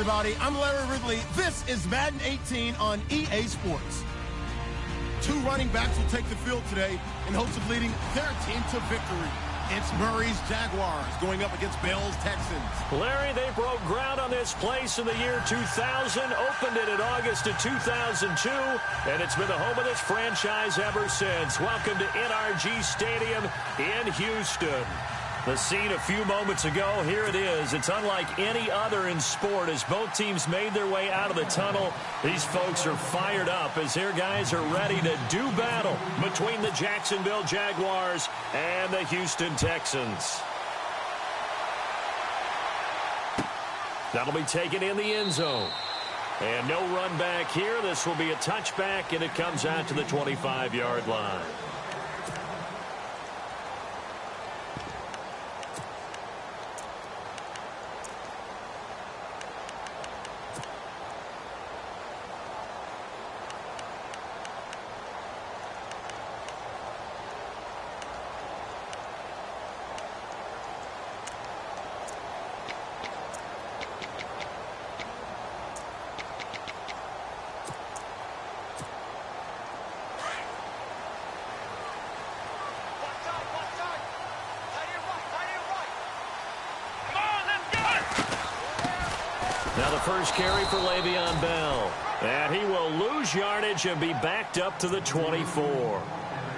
everybody. I'm Larry Ridley. This is Madden 18 on EA Sports. Two running backs will take the field today in hopes of leading their team to victory. It's Murray's Jaguars going up against Bell's Texans. Larry, they broke ground on this place in the year 2000, opened it in August of 2002, and it's been the home of this franchise ever since. Welcome to NRG Stadium in Houston. The scene a few moments ago, here it is. It's unlike any other in sport as both teams made their way out of the tunnel. These folks are fired up as their guys are ready to do battle between the Jacksonville Jaguars and the Houston Texans. That'll be taken in the end zone. And no run back here. This will be a touchback, and it comes out to the 25-yard line. Now the first carry for Le'Veon Bell. And he will lose yardage and be backed up to the 24.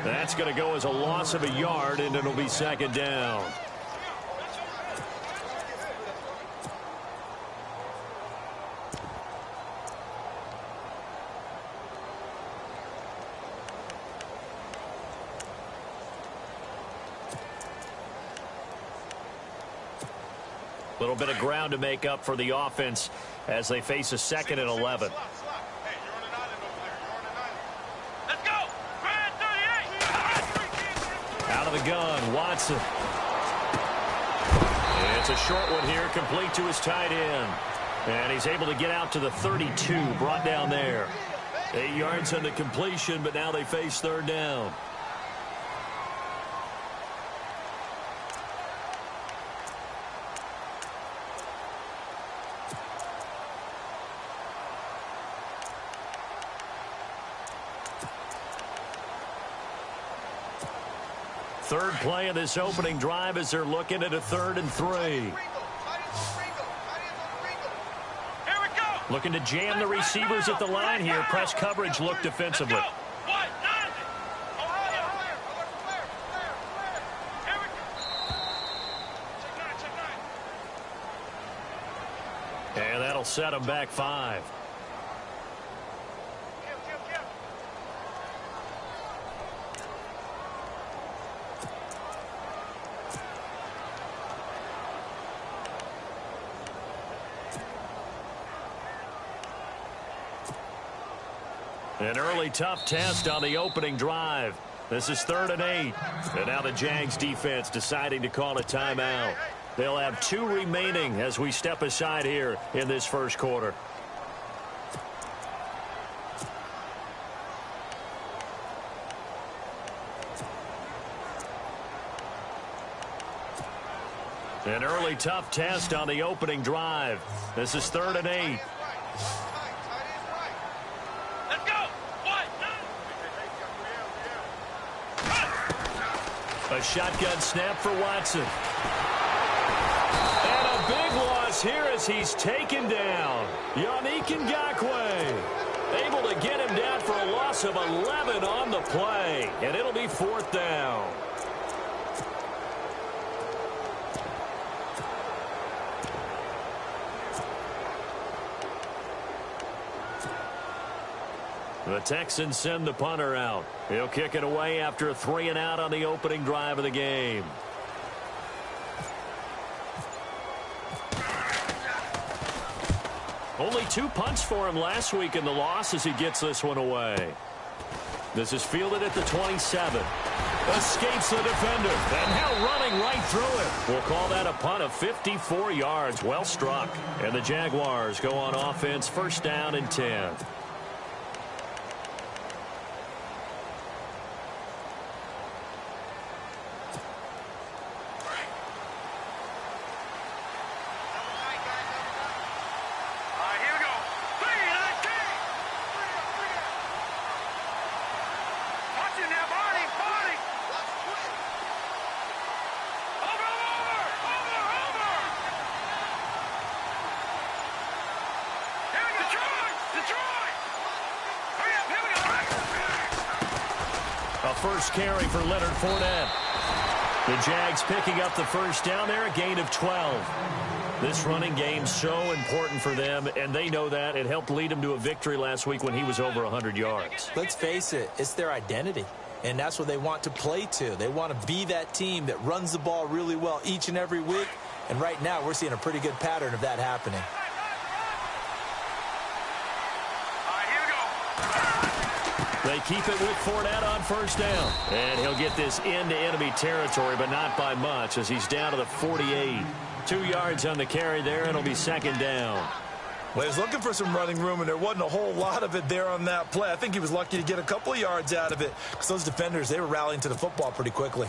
That's going to go as a loss of a yard, and it'll be second down. A little bit of ground to make up for the offense as they face a 2nd and 11. Out of the gun, Watson. It's a short one here, complete to his tight end. And he's able to get out to the 32, brought down there. 8 yards on the completion, but now they face third down. Third play of this opening drive as they're looking at a 3rd and 3. Looking to jam the receivers at the line here. Press coverage look defensively. And that'll set them back 5. An early tough test on the opening drive. This is 3rd and 8. And now the Jags defense deciding to call a timeout. They'll have 2 remaining as we step aside here in this first quarter. An early tough test on the opening drive. This is 3rd and 8. A shotgun snap for Watson. And a big loss here as he's taken down. Yannick Ngakoue able to get him down for a loss of 11 on the play. And it'll be 4th down. The Texans send the punter out. He'll kick it away after a 3 and out on the opening drive of the game. Only 2 punts for him last week in the loss as he gets this one away. This is fielded at the 27. Escapes the defender. And now running right through it. We'll call that a punt of 54 yards. Well struck. And the Jaguars go on offense, 1st down and 10. first carry for Leonard Fournette. The Jags picking up the first down there, a gain of 12. This running game so important for them, and they know that. It helped lead them to a victory last week when he was over 100 yards. Let's face it, it's their identity, and that's what they want to play to. They want to be that team that runs the ball really well each and every week, and right now we're seeing a pretty good pattern of that happening. They keep it with Fournette on first down. And he'll get this into enemy territory, but not by much as he's down to the 48. 2 yards on the carry there, and it'll be second down. Well, he was looking for some running room, and there wasn't a whole lot of it there on that play. I think he was lucky to get a couple of yards out of it because those defenders, they were rallying to the football pretty quickly.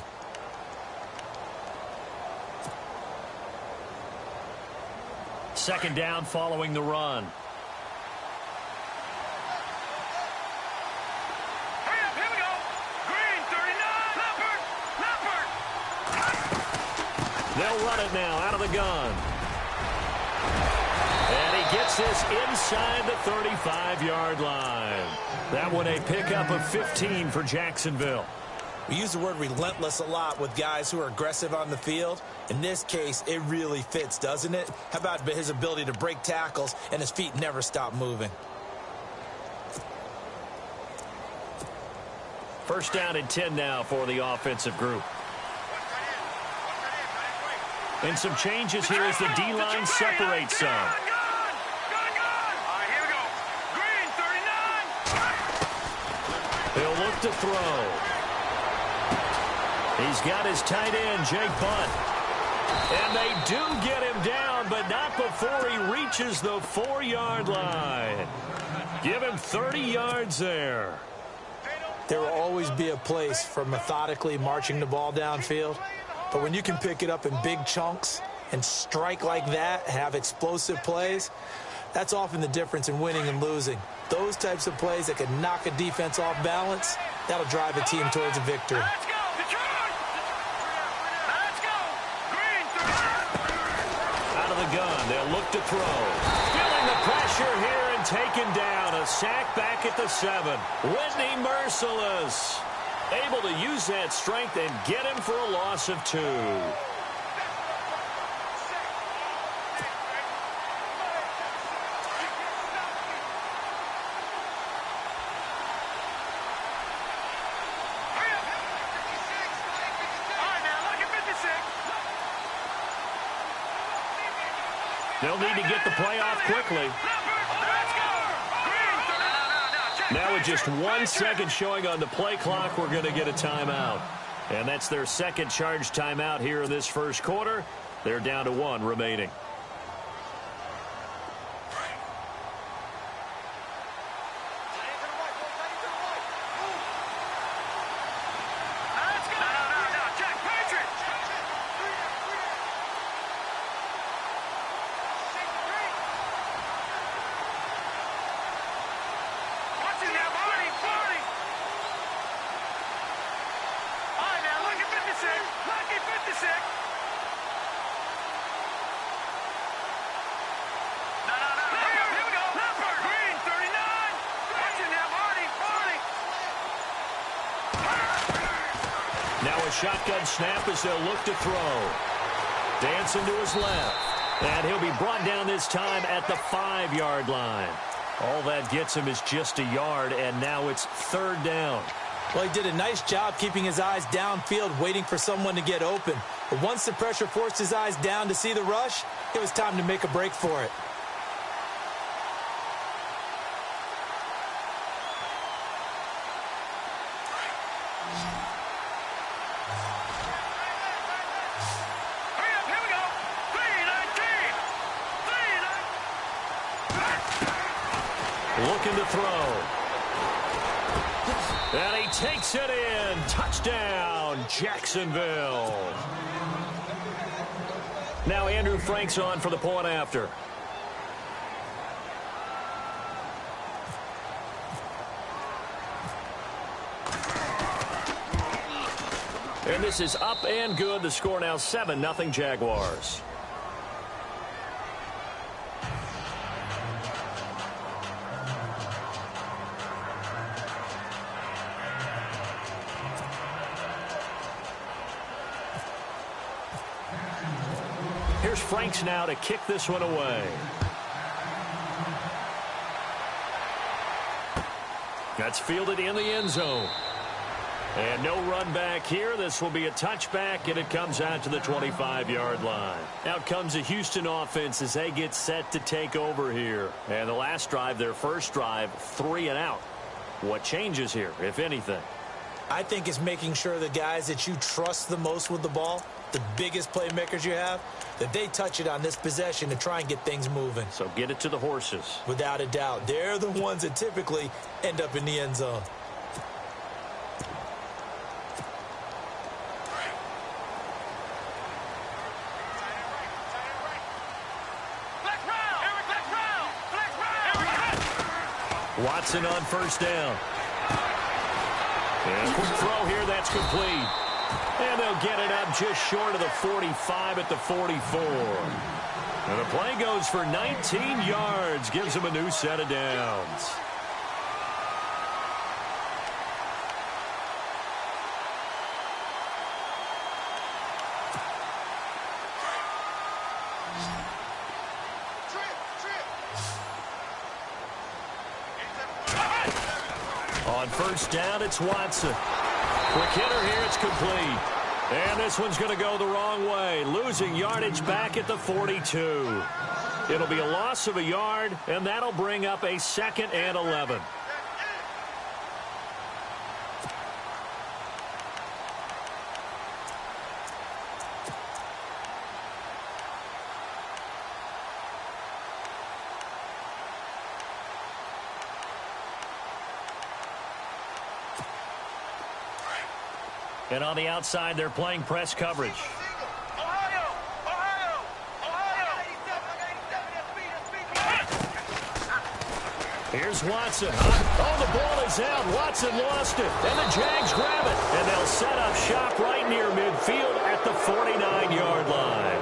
Second down following the run. They'll run it now out of the gun. And he gets this inside the 35-yard line. That one a pickup of 15 for Jacksonville. We use the word relentless a lot with guys who are aggressive on the field. In this case, it really fits, doesn't it? How about his ability to break tackles and his feet never stop moving? First down and 10 now for the offensive group. And some changes here as the D-line separates some. He'll look to throw. He's got his tight end, Jake Butt. And they do get him down, but not before he reaches the 4-yard line. Give him 30 yards there. There will always be a place for methodically marching the ball downfield. But when you can pick it up in big chunks and strike like that, have explosive plays, that's often the difference in winning and losing. Those types of plays that can knock a defense off balance, that'll drive a team towards a victory. Out of the gun, they'll look to throw. Feeling the pressure here and taken down. A sack back at the 7. Whitney merciless. Able to use that strength and get him for a loss of 2. They'll need to get the play off quickly. Now with just 1 second showing on the play clock, we're going to get a timeout. And that's their second charge timeout here in this first quarter. They're down to 1 remaining. Now a shotgun snap as they'll look to throw. Dancing to his left. And he'll be brought down this time at the 5-yard line. All that gets him is just a yard, and now it's third down. Well, he did a nice job keeping his eyes downfield, waiting for someone to get open. But once the pressure forced his eyes down to see the rush, it was time to make a break for it. Looking to throw. And he takes it in. Touchdown, Jacksonville. Now Andrew Frank's on for the point after. And this is up and good. The score now 7-0 Jaguars. Here's Franks now to kick this one away. That's fielded in the end zone. And no run back here. This will be a touchback, and it comes out to the 25-yard line. Out comes the Houston offense as they get set to take over here. And the last drive, their first drive, 3 and out. What changes here, if anything? I think it's making sure the guys that you trust the most with the ball, the biggest playmakers you have, that they touch it on this possession to try and get things moving. So get it to the horses. Without a doubt. They're the ones that typically end up in the end zone. Watson on first down. And a quick throw here, that's complete. And they'll get it up just short of the 45 at the 44. And the play goes for 19 yards, gives them a new set of downs. On first down, it's Watson. Quick hitter here, it's complete. And this one's going to go the wrong way, losing yardage back at the 42. It'll be a loss of a yard, and that'll bring up a 2nd and 11. And on the outside, they're playing press coverage. Here's Watson. Oh, the ball is out. Watson lost it. And the Jags grab it. And they'll set up shop right near midfield at the 49-yard line.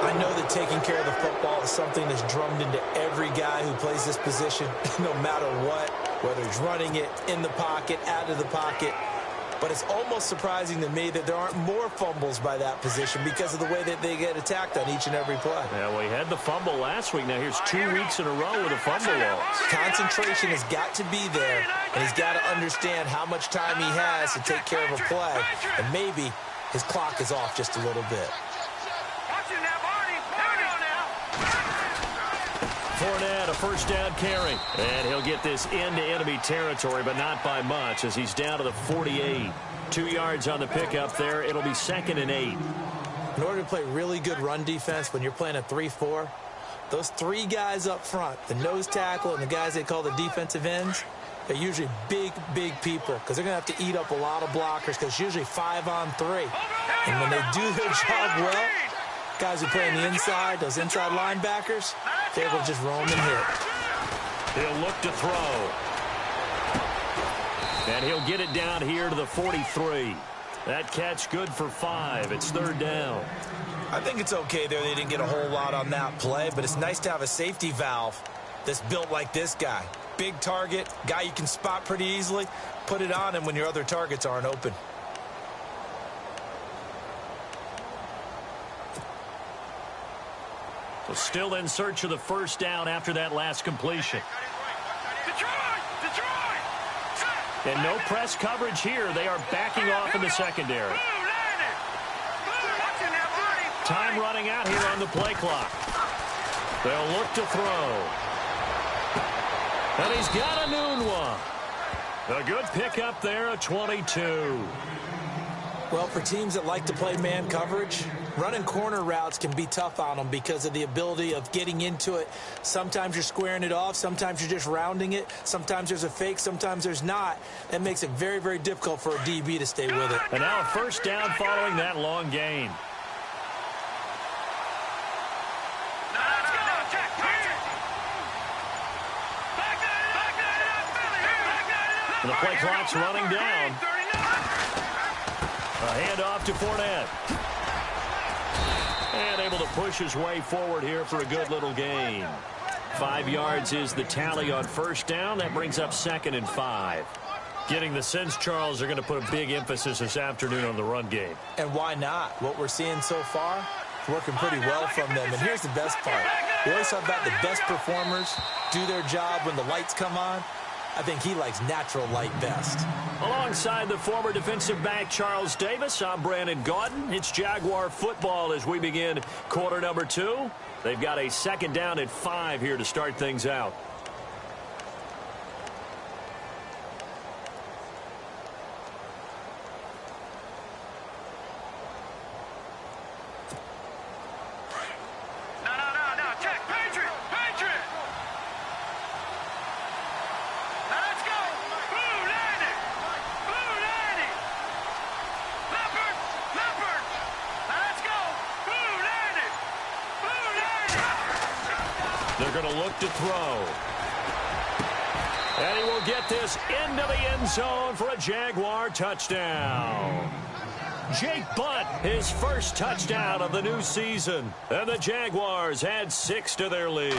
I know that taking care of the football is something that's drummed into every guy who plays this position, no matter what, whether he's running it, in the pocket, out of the pocket. But it's almost surprising to me that there aren't more fumbles by that position because of the way that they get attacked on each and every play. Yeah, well, he had the fumble last week. Now here's 2 weeks in a row with a fumble loss. Concentration has got to be there, and he's got to understand how much time he has to take care of a play. And maybe his clock is off just a little bit. Fournette, a first down carry. And he'll get this into enemy territory, but not by much as he's down to the 48. 2 yards on the pickup there. It'll be 2nd and 8. In order to play really good run defense when you're playing a 3-4, those 3 guys up front, the nose tackle and the guys they call the defensive ends, they're usually big, big people because they're going to have to eat up a lot of blockers because it's usually 5 on 3. And when they do their job well, guys who play on the inside, those inside linebackers, they're able to just roam and hit. He'll look to throw. And he'll get it down here to the 43. That catch good for 5. It's 3rd down. I think it's okay there. They didn't get a whole lot on that play, but it's nice to have a safety valve that's built like this guy. Big target, guy you can spot pretty easily. Put it on him when your other targets aren't open. Well, still in search of the first down after that last completion. And no press coverage here. They are backing off in the secondary. Time running out here on the play clock. They'll look to throw. And he's got a noon one. A good pickup there, a 22. Well, for teams that like to play man coverage, running corner routes can be tough on them because of the ability of getting into it. Sometimes you're squaring it off. Sometimes you're just rounding it. Sometimes there's a fake. Sometimes there's not. That makes it very, very difficult for a DB to stay with it. And now a first down following that long gain. And the play clock's running down. A handoff to Fournette. And able to push his way forward here for a good little gain. 5 yards is the tally on first down. That brings up 2nd and 5. Getting the sense, Charles, they're going to put a big emphasis this afternoon on the run game. And why not? What we're seeing so far, working pretty well from them. And here's the best part. We always talk about the best performers do their job when the lights come on. I think he likes natural light best. Alongside the former defensive back Charles Davis, I'm Brandon Gaudin. It's Jaguar football as we begin quarter number 2. They've got a second down and 5 here to start things out. They're going to look to throw. And he will get this into the end zone for a Jaguar touchdown. Jake Butt, his first touchdown of the new season. And the Jaguars add 6 to their lead.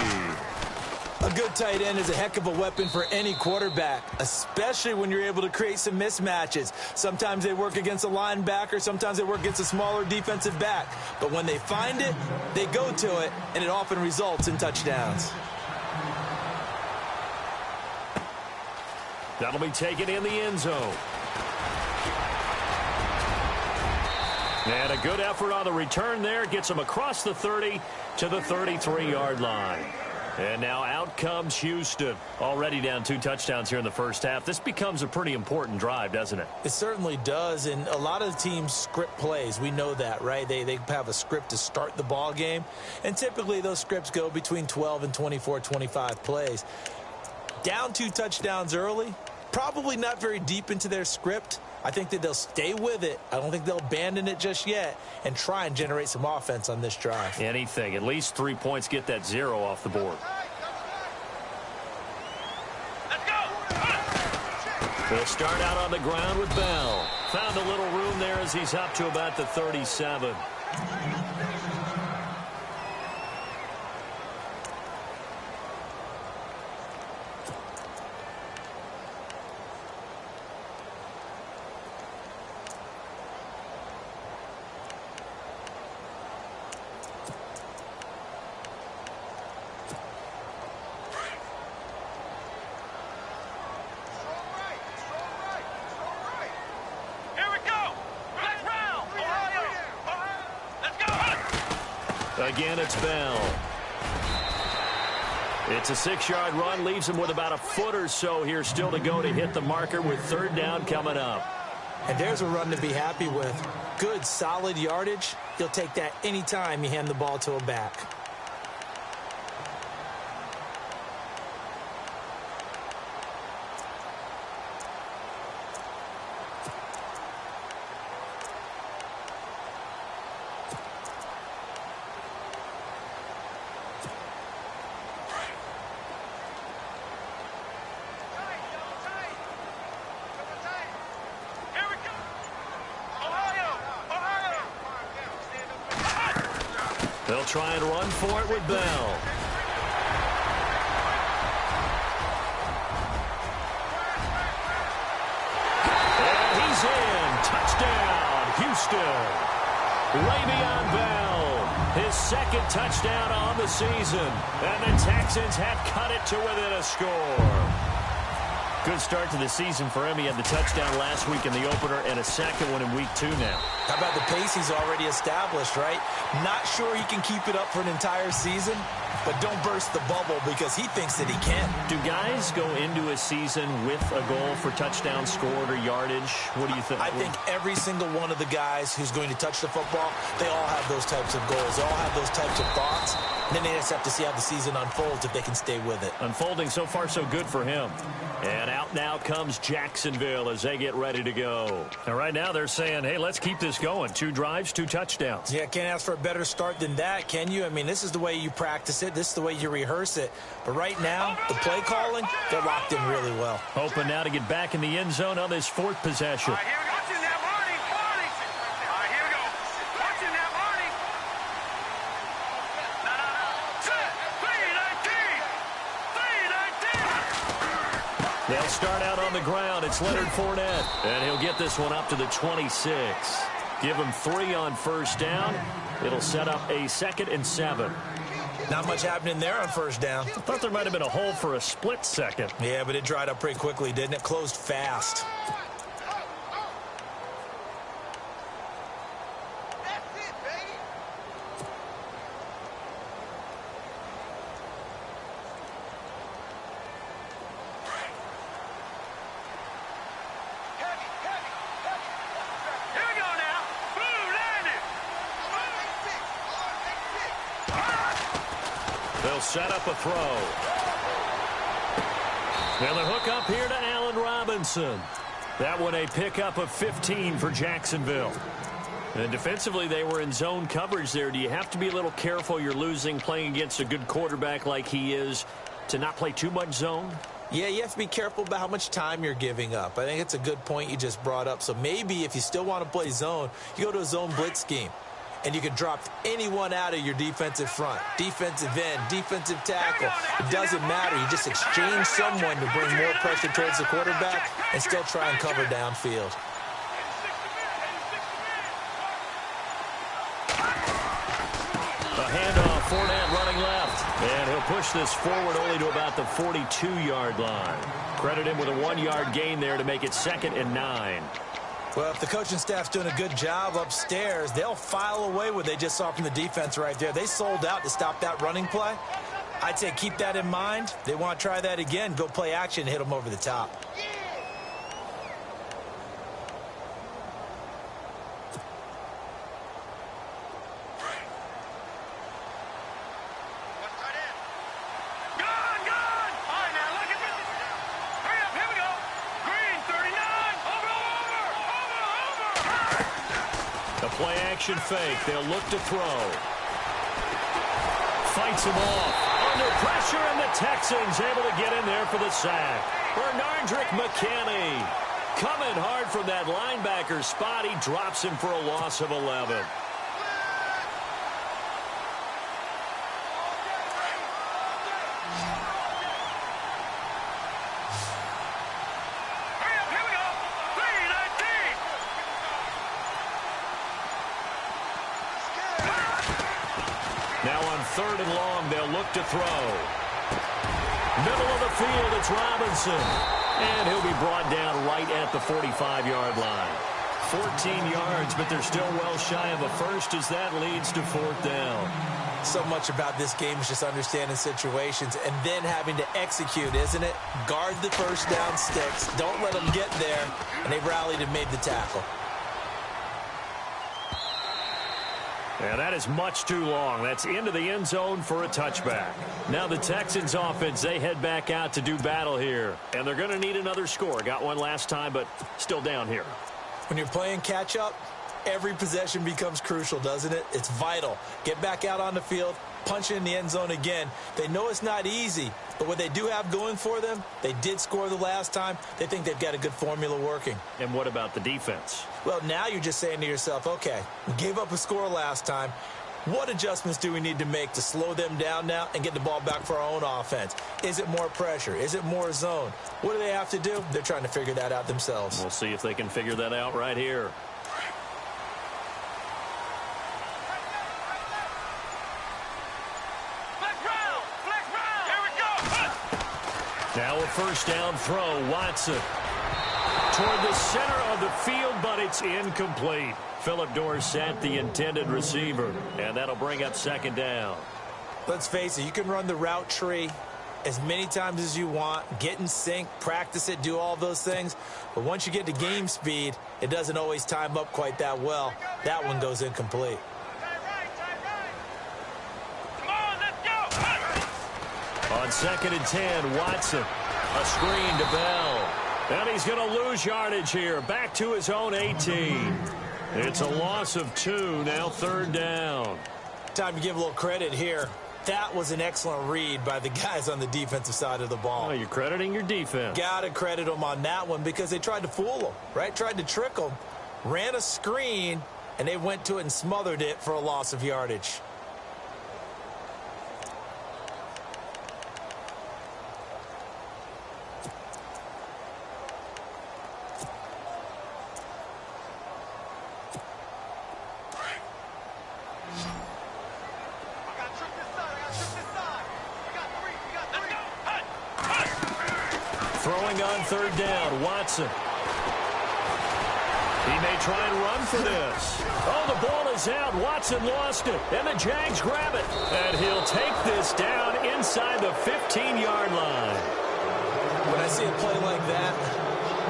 A good tight end is a heck of a weapon for any quarterback, especially when you're able to create some mismatches. Sometimes they work against a linebacker, sometimes they work against a smaller defensive back. But when they find it, they go to it, and it often results in touchdowns. That'll be taken in the end zone. And a good effort on the return there. Gets him across the 30 to the 33-yard line. And now out comes Houston. Already down 2 touchdowns here in the first half. This becomes a pretty important drive, doesn't it? It certainly does, and a lot of teams script plays. We know that, right? They have a script to start the ball game, and typically those scripts go between 12 and 24, 25 plays. Down 2 touchdowns early, probably not very deep into their script. I think that they'll stay with it. I don't think they'll abandon it just yet and try and generate some offense on this drive. Anything. At least 3 points, get that 0 off the board. Let's go! They'll start out on the ground with Bell. Found a little room there as he's up to about the 37. Again, it's Bell. It's a 6-yard run. Leaves him with about a foot or so here still to go to hit the marker with 3rd down coming up. And there's a run to be happy with. Good, solid yardage. You'll take that anytime you hand the ball to a back. They'll try and run for it with Bell. And he's in. Touchdown, Houston. Le'Veon Bell, his 2nd touchdown on the season. And the Texans have cut it to within a score. Good start to the season for him. He had the touchdown last week in the opener and a 2nd one in week 2 now. How about the pace he's already established, right? Not sure he can keep it up for an entire season, but don't burst the bubble because he thinks that he can. Do guys go into a season with a goal for touchdown scored or yardage? What do you think? I think every single one of the guys who's going to touch the football, they all have those types of goals. They all have those types of thoughts. And then they just have to see how the season unfolds if they can stay with it. Unfolding so far so good for him. And out now comes Jacksonville as they get ready to go. And right now they're saying, hey, let's keep this going. 2 drives, 2 touchdowns. Yeah, can't ask for a better start than that, can you? I mean, this is the way you practice it. This is the way you rehearse it. But right now, the play calling, they're locked in really well. Hoping now to get back in the end zone on this 4th possession. All right, here we go. Watching that, Marty. All right, here we go. Watching that, Marty. Set. 3-19. 3-19. They'll start out on the ground. It's Leonard Fournette. And he'll get this one up to the 26. Give him 3 on first down. It'll set up a 2nd and 7. Not much happening there on first down. I thought there might have been a hole for a split second. Yeah, but it dried up pretty quickly, didn't it? Closed fast. They'll set up a throw. And the hook up here to Allen Robinson. That one a pickup of 15 for Jacksonville. And defensively, they were in zone coverage there. Do you have to be a little careful you're losing playing against a good quarterback like he is to not play too much zone? Yeah, you have to be careful about how much time you're giving up. I think it's a good point you just brought up. So maybe if you still want to play zone, you go to a zone blitz scheme. And you can drop anyone out of your defensive front, defensive end, defensive tackle. It doesn't matter. You just exchange someone to bring more pressure towards the quarterback and still try and cover downfield. A handoff, Fournette running left. And he'll push this forward only to about the 42-yard line. Credit him with a 1-yard gain there to make it 2nd and 9. Well, if the coaching staff's doing a good job upstairs, they'll file away what they just saw from the defense right there. They sold out to stop that running play. I'd say keep that in mind. They want to try that again. Go play action, hit them over the top. Play action fake. They'll look to throw. Fights him off. Under pressure, and the Texans able to get in there for the sack. Bernardrick McKinney coming hard from that linebacker spot. He drops him for a loss of 11. Now on 3rd and long, they'll look to throw. Middle of the field, it's Robinson. And he'll be brought down right at the 45-yard line. 14 yards, but they're still well shy of a first as that leads to 4th down. So much about this game is just understanding situations and then having to execute, isn't it? Guard the first down sticks. Don't let them get there. And they rallied and made the tackle. And that is much too long. That's into the end zone for a touchback. Now the Texans offense, they head back out to do battle here. And they're going to need another score. Got one last time, but still down here. When you're playing catch-up, every possession becomes crucial, doesn't it? It's vital. Get back out on the field, punch in the end zone again. They know it's not easy, but what they do have going for them, they did score the last time. They think they've got a good formula working. And what about the defense? Well, now you're just saying to yourself, okay, we gave up a score last time. What adjustments do we need to make to slow them down now and get the ball back for our own offense? Is it more pressure? Is it more zone? What do they have to do? They're trying to figure that out themselves. We'll see if they can figure that out right here. Now a first down throw, Watson. Toward the center of the field, but it's incomplete. Phillip Dorsett, the intended receiver, and that'll bring up 2nd down. Let's face it, you can run the route tree as many times as you want, get in sync, practice it, do all those things. But once you get to game speed, it doesn't always time up quite that well. That one goes incomplete. On 2nd and 10, Watson. A screen to Bell. And he's going to lose yardage here. Back to his own 18. It's a loss of 2. Now 3rd down. Time to give a little credit here. That was an excellent read by the guys on the defensive side of the ball. Oh, you're crediting your defense. Got to credit them on that one because they tried to fool them, right? Tried to trick them. Ran a screen, and they went to it and smothered it for a loss of yardage. throwing on third down. Watson. He may try and run for this. Oh, the ball is out. Watson lost it. And the Jags grab it. And he'll take this down inside the 15-yard line. When I see a play like that,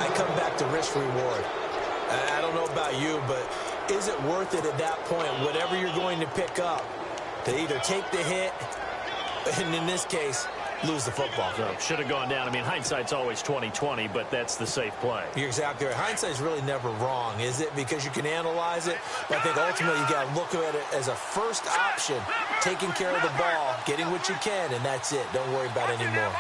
I come back to risk-reward. I don't know about you, but is it worth it at that point, whatever you're going to pick up, to either take the hit, and in this case, lose the football? So should have gone down. I mean, hindsight's always 20/20, but that's the safe play. You're exactly right. Hindsight's really never wrong, is it? Because you can analyze it, but I think ultimately you got to look at it as a first option, taking care of the ball, getting what you can, and that's it. Don't worry about it anymore.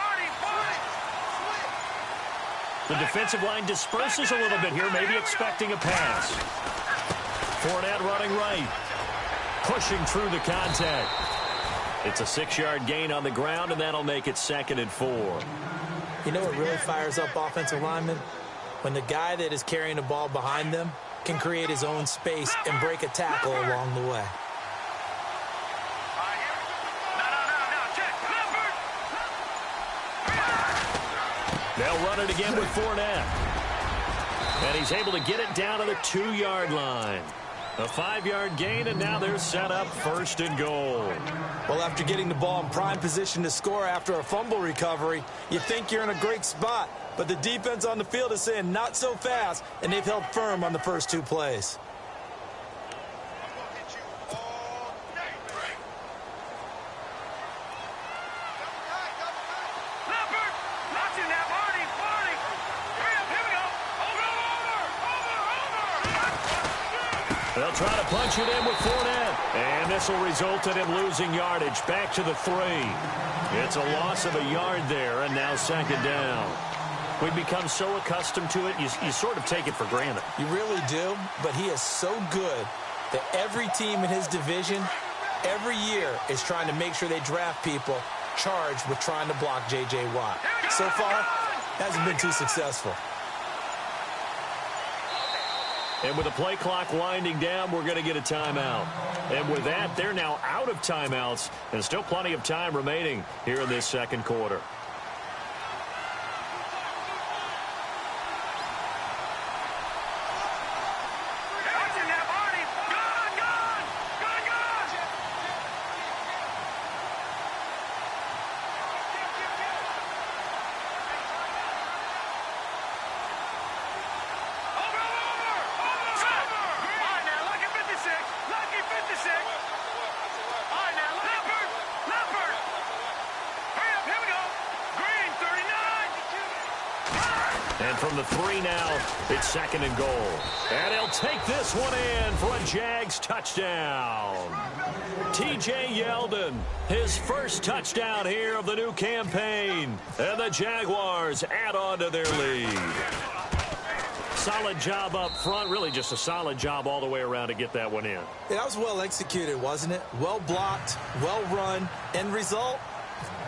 The defensive line disperses a little bit here, maybe expecting a pass. Fournette running right, pushing through the contact. It's a 6-yard gain on the ground, and that'll make it 2nd and 4. You know what really fires up offensive linemen? When the guy that is carrying the ball behind them can create his own space and break a tackle along the way. They'll run it again with Fournette. And he's able to get it down to the 2-yard line. A 5-yard gain, and now they're set up 1st and goal. Well, after getting the ball in prime position to score after a fumble recovery, you think you're in a great spot. But the defense on the field is saying not so fast, and they've held firm on the first 2 plays. They'll try to punch it in with Fournette. And this will result in him losing yardage back to the 3. It's a loss of a yard there, and now 2nd down. We've become so accustomed to it, you sort of take it for granted. You really do, but he is so good that every team in his division, every year, is trying to make sure they draft people charged with trying to block J.J. Watt. So far, hasn't been too successful. And with the play clock winding down, we're going to get a timeout. And with that, they're now out of timeouts, and still plenty of time remaining here in this 2nd quarter. And from the 3 now, it's 2nd and goal. And he'll take this one in for a Jags touchdown. T.J. Yeldon, his first touchdown here of the new campaign. And the Jaguars add on to their lead. Solid job up front, really just a solid job all the way around to get that one in. Yeah, that was well executed, wasn't it? Well blocked, well run. End result,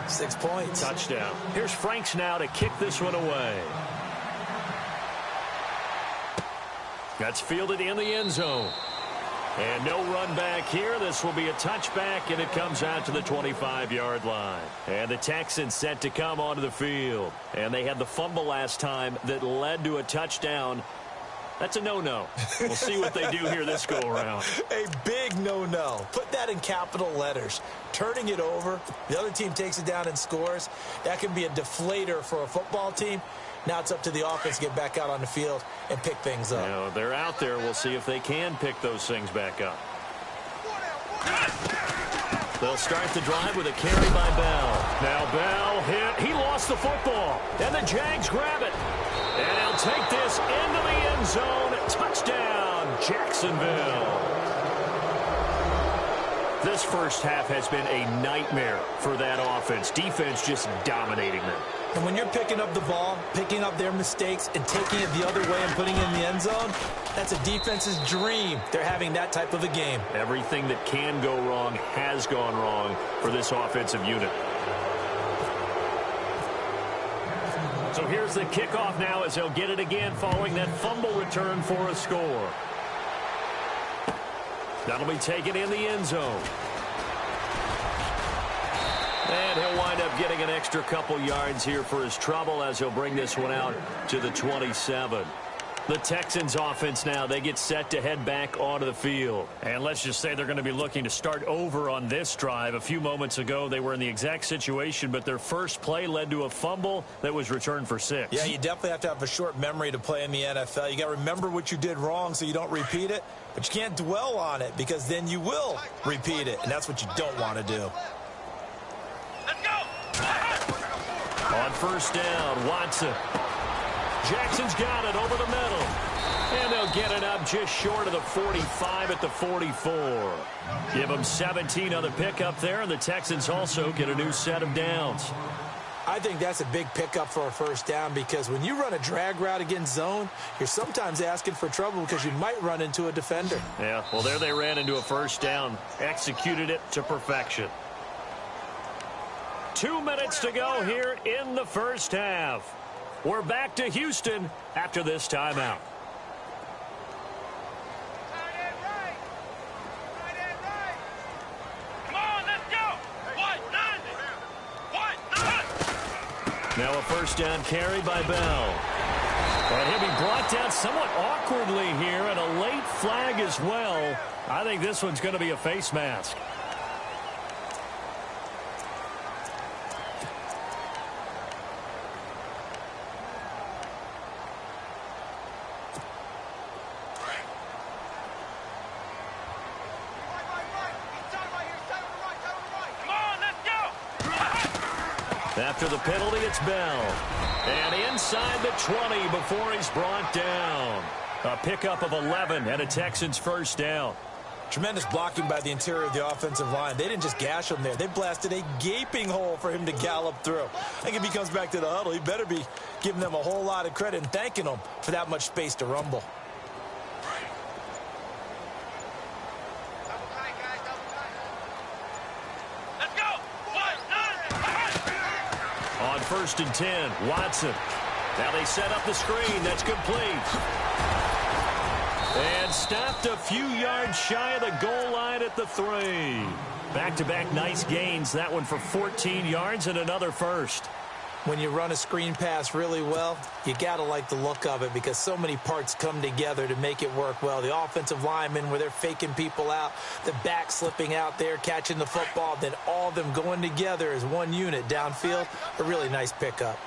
6 points. Touchdown. Here's Franks now to kick this one away. That's fielded in the end zone. And no run back here. This will be a touchback, and it comes out to the 25-yard line. And the Texans set to come onto the field. And they had the fumble last time that led to a touchdown. That's a no-no. We'll see what they do here this go-around. A big no-no. Put that in capital letters. Turning it over, the other team takes it down and scores. That can be a deflator for a football team. Now it's up to the offense to get back out on the field and pick things up. You know, they're out there. We'll see if they can pick those things back up. They'll start the drive with a carry by Bell. Now Bell hit. He lost the football. And the Jags grab it. And he'll take this into the end zone. Touchdown, Jacksonville. This first half has been a nightmare for that offense. Defense just dominating them. And when you're picking up the ball, picking up their mistakes, and taking it the other way and putting it in the end zone, that's a defense's dream. They're having that type of a game. Everything that can go wrong has gone wrong for this offensive unit. So here's the kickoff now as they'll get it again following that fumble return for a score. That'll be taken in the end zone. And he'll wind up getting an extra couple yards here for his trouble as he'll bring this one out to the 27. The Texans offense now, they get set to head back onto the field. And let's just say they're going to be looking to start over on this drive. A few moments ago, they were in the exact situation, but their first play led to a fumble that was returned for 6. Yeah, you definitely have to have a short memory to play in the NFL. You got to remember what you did wrong so you don't repeat it, but you can't dwell on it because then you will repeat it, and that's what you don't want to do. Let's go! On first down, Watson. Jackson's got it over the middle. And they'll get it up just short of the 45 at the 44. Give them 17 on the pickup there, and the Texans also get a new set of downs. I think that's a big pickup for a first down because when you run a drag route against zone, you're sometimes asking for trouble because you might run into a defender. Yeah, well, there they ran into a first down. Executed it to perfection. 2 minutes to go here in the first half. We're back to Houston after this timeout. Come on, let's go! Now a first down carry by Bell. And he'll be brought down somewhat awkwardly here, and a late flag as well. I think this one's going to be a face mask. After the penalty, it's Bell. And inside the 20 before he's brought down. A pickup of 11 and a Texans first down. Tremendous blocking by the interior of the offensive line. They didn't just gash him there. They blasted a gaping hole for him to gallop through. I think if he comes back to the huddle, he better be giving them a whole lot of credit and thanking them for that much space to rumble. On first and 10, Watson. Now they set up the screen. That's complete. And stopped a few yards shy of the goal line at the 3. Back-to-back nice gains. That one for 14 yards and another first. When you run a screen pass really well, you got to like the look of it because so many parts come together to make it work well. The offensive linemen where they're faking people out, the back slipping out there, catching the football, then all of them going together as one unit downfield. A really nice pickup.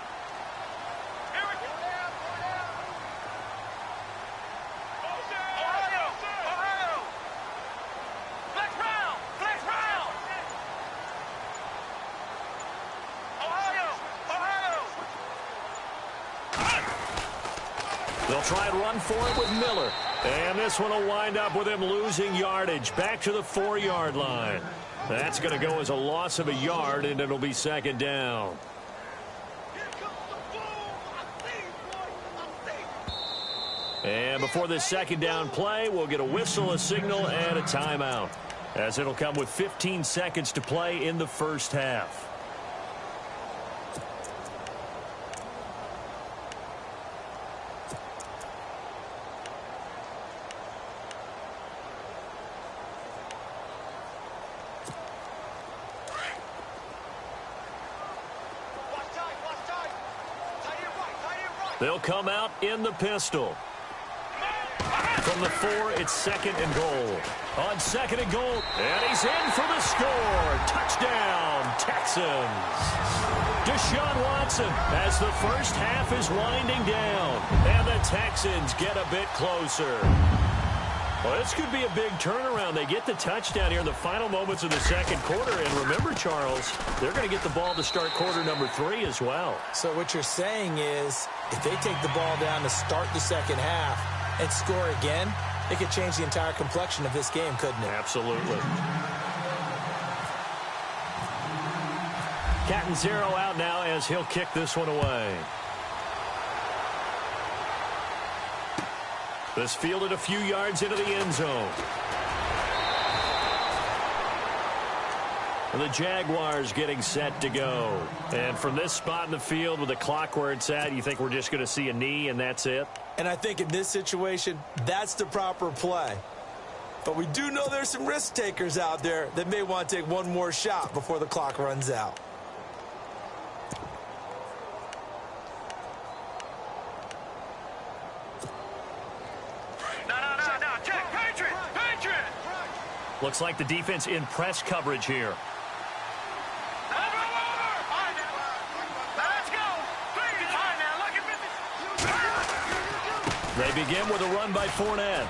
They'll try and run for it with Miller. And this one will wind up with him losing yardage back to the 4-yard line. That's going to go as a loss of a yard, and it'll be second down. And before this second down play, we'll get a whistle, a signal, and a timeout, as it'll come with 15 seconds to play in the first half. They'll come out in the pistol. From the 4, it's second and goal. On second and goal, and he's in for the score. Touchdown, Texans. Deshaun Watson as the first half is winding down. And the Texans get a bit closer. Well, this could be a big turnaround. They get the touchdown here in the final moments of the second quarter. And remember, Charles, they're going to get the ball to start quarter number 3 as well. So what you're saying is if they take the ball down to start the second half and score again, it could change the entire complexion of this game, couldn't it? Absolutely. Catanzaro out now as he'll kick this one away. This fielded a few yards into the end zone. And the Jaguars getting set to go. And from this spot in the field with the clock where it's at, you think we're just going to see a knee and that's it? And I think in this situation, that's the proper play. But we do know there's some risk takers out there that may want to take one more shot before the clock runs out. Looks like the defense in press coverage here. They begin with a run by Fournette.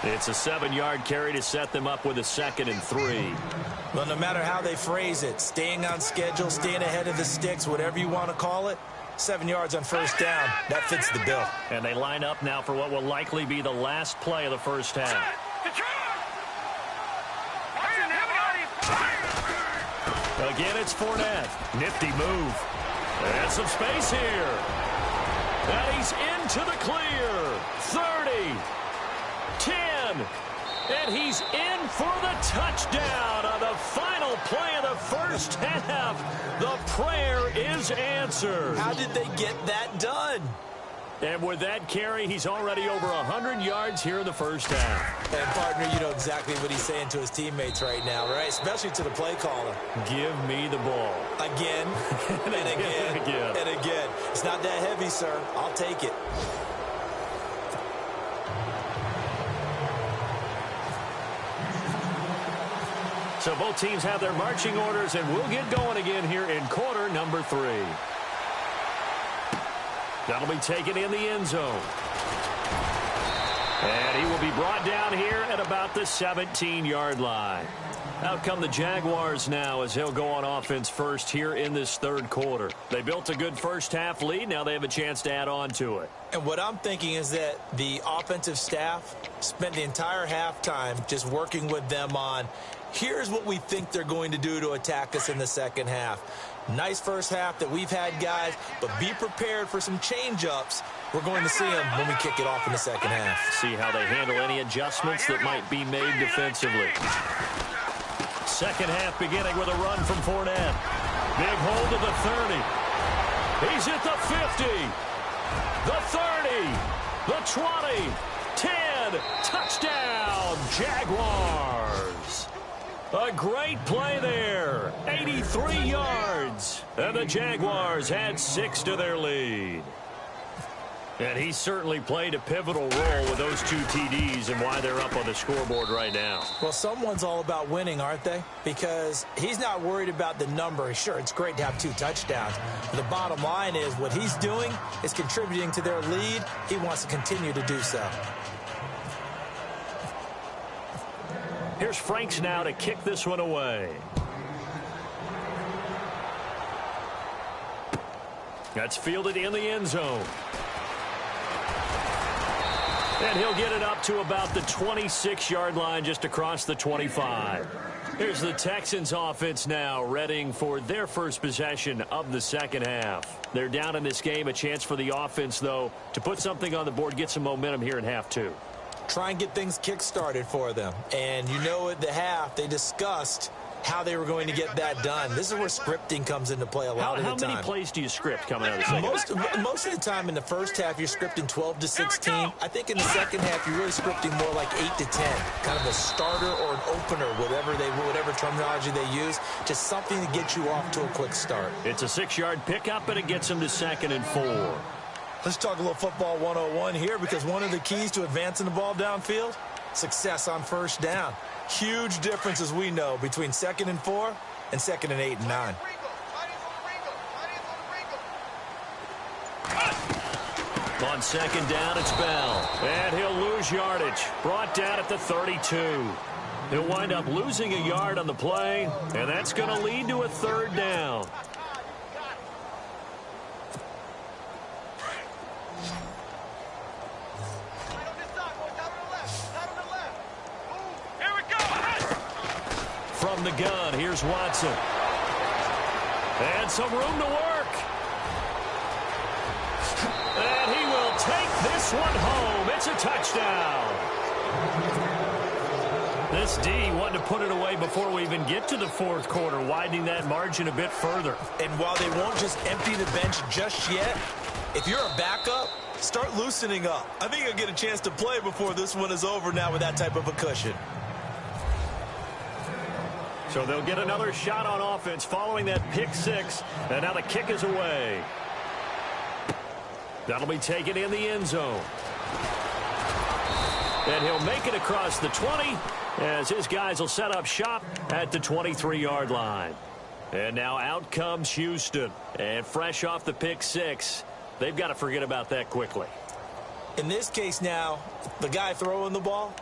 It's a 7-yard carry to set them up with a 2nd and 3. Well, no matter how they phrase it, staying on schedule, staying ahead of the sticks, whatever you want to call it, 7 yards on first down, that fits the bill. And they line up now for what will likely be the last play of the first half. Again, it's Fournette. Nifty move. And some space here. And he's into the clear. 30. 10. And he's in for the touchdown on the final play of the first half. The prayer is answered. How did they get that done? And with that carry, he's already over 100 yards here in the first half. And, partner, you know exactly what he's saying to his teammates right now, right? Especially to the play caller. Give me the ball. Again, and again, and again. It's not that heavy, sir. I'll take it. So both teams have their marching orders, and we'll get going again here in quarter number 3. That'll be taken in the end zone. And he will be brought down here at about the 17-yard line. Out come the Jaguars now as they'll go on offense first here in this third quarter. They built a good first half lead. Now they have a chance to add on to it. And what I'm thinking is that the offensive staff spent the entire halftime just working with them on, here's what we think they're going to do to attack us in the second half. Nice first half that we've had, guys, but be prepared for some change-ups. We're going to see them when we kick it off in the second half. See how they handle any adjustments that might be made defensively. Second half beginning with a run from Fournette. Big hold of the 30. He's at the 50. The 30. The 20. 10. Touchdown, Jaguars. A great play there. 83 yards. And the Jaguars add 6 to their lead. And he certainly played a pivotal role with those 2 TDs and why they're up on the scoreboard right now. Well, someone's all about winning, aren't they? Because he's not worried about the number. Sure, it's great to have 2 touchdowns. But the bottom line is what he's doing is contributing to their lead. He wants to continue to do so. Here's Franks now to kick this one away. That's fielded in the end zone. And he'll get it up to about the 26-yard line just across the 25. Here's the Texans offense now readying for their first possession of the second half. They're down in this game. A chance for the offense, though, to put something on the board, get some momentum here in half 2. Try and get things kick-started for them. And you know at the half, they discussed how they were going to get that done. This is where scripting comes into play a lot of the time. How many plays do you script coming out of the second half? Most of the time in the first half, you're scripting 12 to 16. I think in the second half, you're really scripting more like 8 to 10. Kind of a starter or an opener, whatever terminology they use. Just something to get you off to a quick start. It's a 6-yard pickup, and it gets them to 2nd and 4. Let's talk a little football 101 here, because one of the keys to advancing the ball downfield, success on first down. Huge difference, as we know, between 2nd and 4 and 2nd and 8 and 9. On 2nd down, it's Bell. And he'll lose yardage. Brought down at the 32. He'll wind up losing a yard on the play, and that's going to lead to a 3rd down. From the gun, here's Watson. And some room to work. And he will take this one home. It's a touchdown. This D wanted to put it away before we even get to the 4th quarter, widening that margin a bit further. And while they won't just empty the bench just yet, if you're a backup, start loosening up. I think you'll get a chance to play before this one is over now with that type of a cushion. So they'll get another shot on offense following that pick 6. And now the kick is away. That'll be taken in the end zone. And he'll make it across the 20 as his guys will set up shop at the 23-yard line. And now out comes Houston. And fresh off the pick six, they've got to forget about that quickly. In this case now, the guy throwing the ball,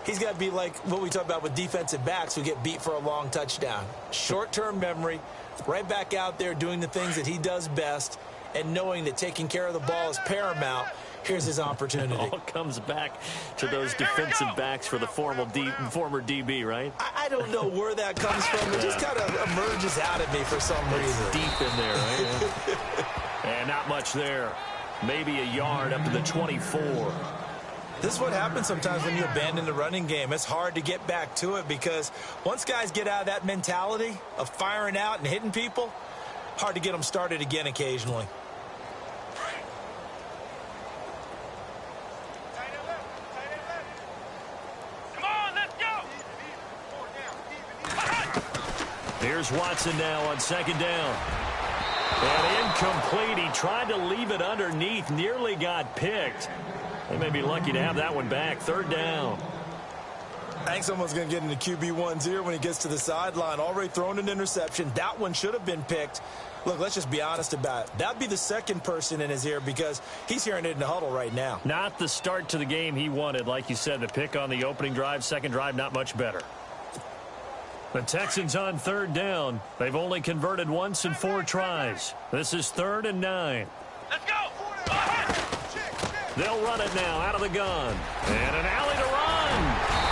he's got to be like what we talk about with defensive backs who get beat for a long touchdown. Short-term memory, right back out there doing the things that he does best, and knowing that taking care of the ball is paramount. Here's his opportunity. It all comes back to those defensive backs for the former DB, right? I don't know where that comes from. It just kind of emerges out of me for some reason. Deep in there, right? And not much there. Maybe a yard up to the 24. This is what happens sometimes when you abandon the running game. It's hard to get back to it because once guys get out of that mentality of firing out and hitting people, hard to get them started again occasionally. Come on, let's go. Here's Watson now on second down. And incomplete. He tried to leave it underneath. Nearly got picked. They may be lucky to have that one back. Third down. I think someone's going to get into QB1's ear when he gets to the sideline. Already thrown an interception. That one should have been picked. Look, let's just be honest about it. That'd be the second person in his ear because he's hearing it in the huddle right now. Not the start to the game he wanted. Like you said, the pick on the opening drive, second drive, not much better. The Texans on third down. They've only converted once in 4 tries. This is 3rd and 9. Let's go. They'll run it now out of the gun. And an alley to run.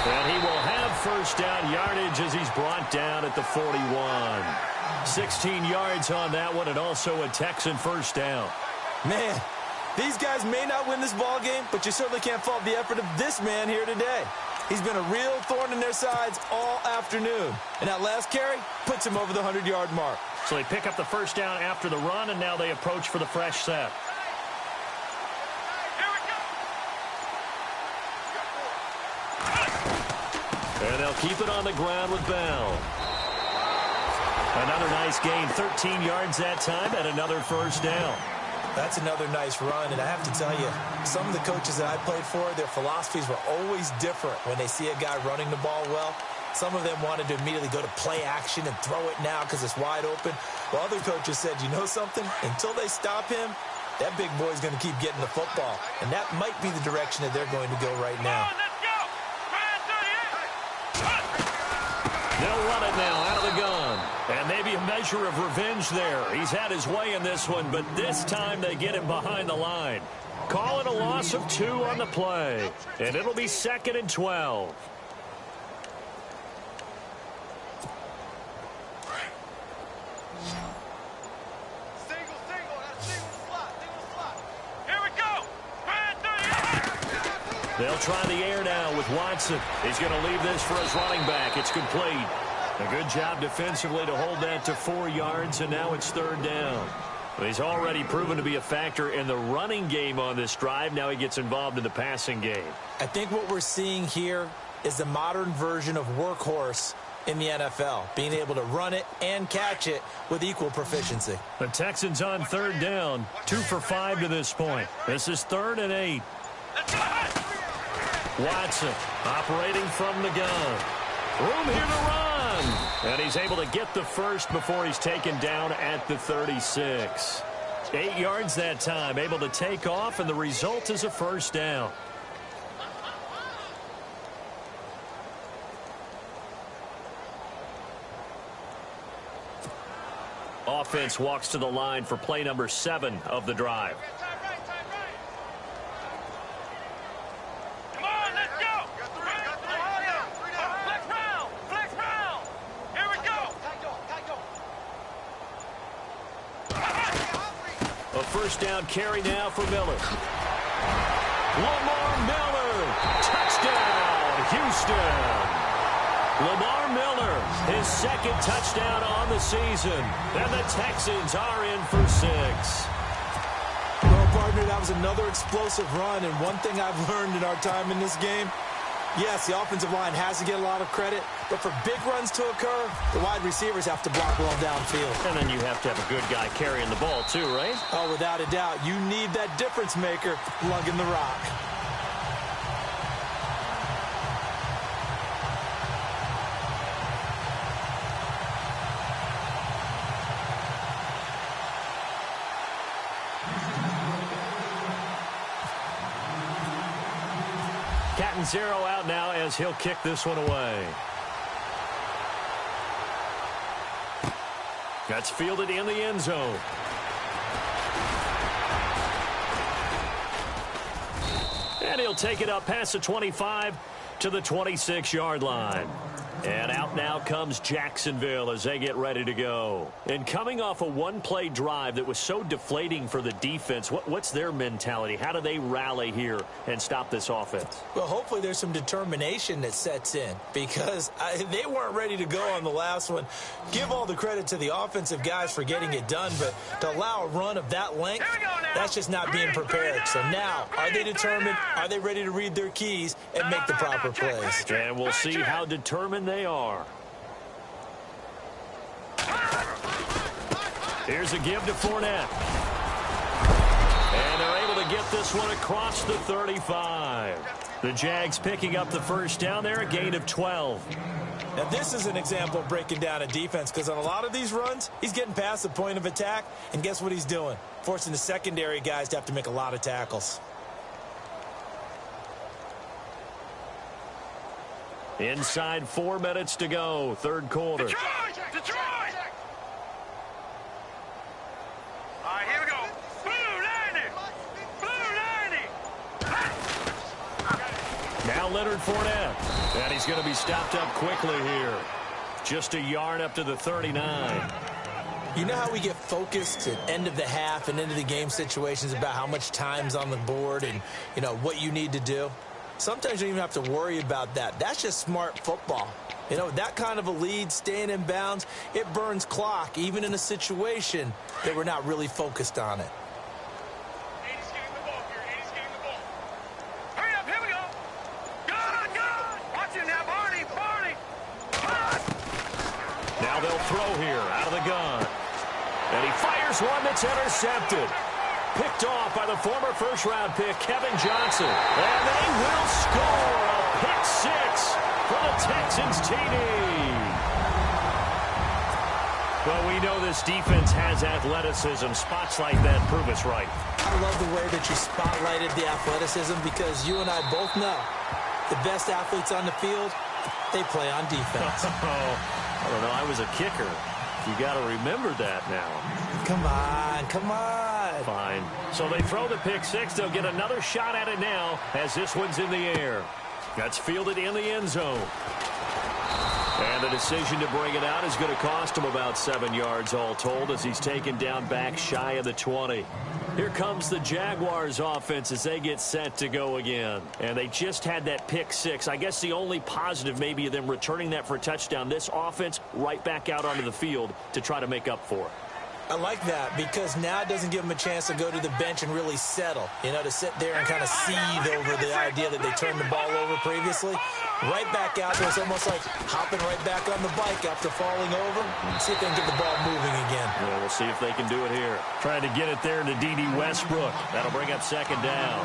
And he will have first down yardage as he's brought down at the 41. 16 yards on that one, and also a Texan first down. Man, these guys may not win this ball game, but you certainly can't fault the effort of this man here today. He's been a real thorn in their sides all afternoon. And that last carry puts him over the 100-yard mark. So they pick up the first down after the run, and now they approach for the fresh set. And they'll keep it on the ground with Bell. Another nice gain, 13 yards that time, and another first down. That's another nice run, and I have to tell you, some of the coaches that I played for, their philosophies were always different when they see a guy running the ball well. Some of them wanted to immediately go to play action and throw it now because it's wide open. While other coaches said, you know something? Until they stop him, that big boy's going to keep getting the football. And that might be the direction that they're going to go right now. They'll run it now out of the gun. And maybe a measure of revenge there. He's had his way in this one, but this time they get him behind the line. Call it a loss of 2 on the play. And it'll be 2nd and 12. They'll try the air now with Watson. He's going to leave this for his running back. It's complete. A good job defensively to hold that to 4 yards, and now it's 3rd down. He's already proven to be a factor in the running game on this drive. Now he gets involved in the passing game. I think what we're seeing here is the modern version of workhorse in the NFL, being able to run it and catch it with equal proficiency. The Texans on 3rd down, 2 for 5 to this point. This is 3rd and 8. Watson operating from the gun. Room here to run. And he's able to get the first before he's taken down at the 36. 8 yards that time, able to take off, and the result is a first down. Offense walks to the line for play number 7 of the drive. First down carry now for Miller. Lamar Miller. Touchdown, Houston. Lamar Miller, his 2nd touchdown on the season. And the Texans are in for 6. Well, partner, that was another explosive run. And one thing I've learned in our time in this game, yes, the offensive line has to get a lot of credit, but for big runs to occur, the wide receivers have to block well downfield. And then you have to have a good guy carrying the ball too, right? Oh, without a doubt. You need that difference maker lugging the rock. Catanzaro out now as he'll kick this one away. That's fielded in the end zone. And he'll take it up past the 25 to the 26-yard line. And out now comes Jacksonville as they get ready to go. And coming off a one-play drive that was so deflating for the defense, what's their mentality? How do they rally here and stop this offense? Well, hopefully there's some determination that sets in because they weren't ready to go on the last one. Give all the credit to the offensive guys for getting it done, but to allow a run of that length, that's just not being prepared. So now, are they determined? Are they ready to read their keys and make the proper plays? And we'll see how determined they are. Here's a give to Fournette. And they're able to get this one across the 35. The Jags picking up the first down there, a gain of 12. Now, this is an example of breaking down a defense because on a lot of these runs, he's getting past the point of attack, and guess what he's doing? Forcing the secondary guys to have to make a lot of tackles. Inside 4 minutes to go, third quarter. Detroit! All right, here we go. Blue 90! Now Leonard Fournette. And he's going to be stopped up quickly here. Just a yard up to the 39. You know how we get focused at end of the half and into the game situations about how much time's on the board and, you know, what you need to do? Sometimes you don't even have to worry about that. That's just smart football. You know, that kind of a lead, staying in bounds, it burns clock, even in a situation that we're not really focused on it. 80's getting the ball here. 80's getting the ball. Hurry up, here we go. Good. Watch it now, Barney. Now they'll throw here out of the gun. And he fires one that's intercepted. Picked off by the former first-round pick, Kevin Johnson. And they will score a pick six for the Texans TD. Well, we know this defense has athleticism. Spots like that prove us right. I love the way that you spotlighted the athleticism because you and I both know the best athletes on the field, they play on defense. I don't know. I was a kicker. You got to remember that now. Come on. Fine. So they throw the pick six. They'll get another shot at it now as this one's in the air. That's fielded in the end zone. And the decision to bring it out is going to cost him about 7 yards all told as he's taken down back shy of the 20. Here comes the Jaguars offense as they get set to go again. And they just had that pick six. I guess the only positive maybe of them returning that for a touchdown. This offense right back out onto the field to try to make up for it. I like that because now it doesn't give them a chance to go to the bench and really settle, you know, to sit there and kind of seethe over the idea that they turned the ball over previously. Right back out there. It's almost like hopping right back on the bike after falling over. See if they can get the ball moving again. Yeah, we'll see if they can do it here. Trying to get it there to D.D. Westbrook. That'll bring up second down.